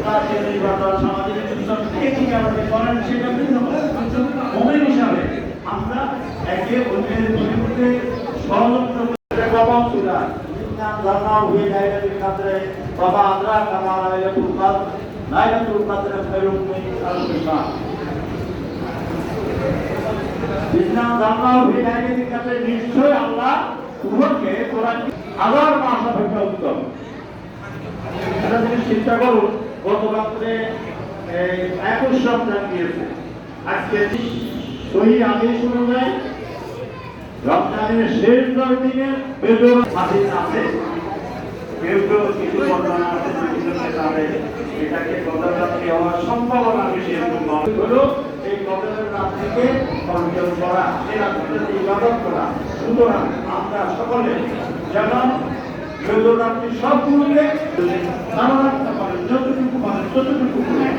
জাতীয় নির্বাচন, সামাজিক নির্বাচন থেকে আমাদের করেন সেটা ভিন্ন, কিন্তু মুমিন হিসাবে আমরা একে অন্যের পরিবর্তে ষড়যন্ত্র করে বাবা সুরা ইসলাম ধর্ম হয়ে লাইলাতুল কদরে বাবা আদরা কামা লাইলাতুল কদর লাইলাতুল কদরে খায়রুম মিন আলফি শাহর। ইসলাম ধর্ম হয়ে লাইলাতুল কদরে নিশ্চয় আল্লাহ তোমাকে কোরআন হাজার মাস অপেক্ষা উত্তম। এটা যদি চিন্তা করুন, গত রাত্রে 21 রমজান গিয়েছে, আজকে সহি আদেশ অনুযায়ী রমজানের শেষ 10 দিনে বেজোর হাদিস আছে, কেউ কেউ কিছু বর্ণনা আছে এটাকে কদর রাত্রি হওয়ার সম্ভাবনা বেশি হলো এই কদরের রাত্রিকে অর্জন করা, এই রাত্রিতে ইবাদত করা। সুতরাং আমরা সকলে যেমন বেজোর রাত্রি সবগুলোকে যতটুকু করে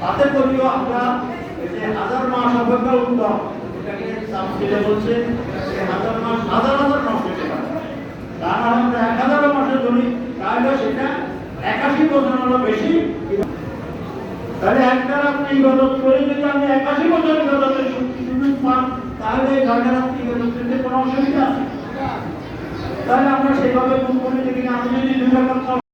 তাতে করিও আমরা যে হাজার মাস অপেক্ষা উত্তম, এটাকে তাফসীরে বলছে হাজার মাস হাজার হাজার মাস হতে পারে। তার আমরা 1000 মাসে ধরি, তাহলে সেটা 81 বছরেরও বেশি। তাহলে একটা রাত্রি ইবাদত করে যদি আমি 81 বছর ইবাদতের সুযোগ পান, তাহলে এই 9 রাত্রি ইবাদত করতে কোনো অসুবিধা আছে? তাহলে আমরা সেইভাবে গুণ করে দেখি, আমি যদি 2 রাকাত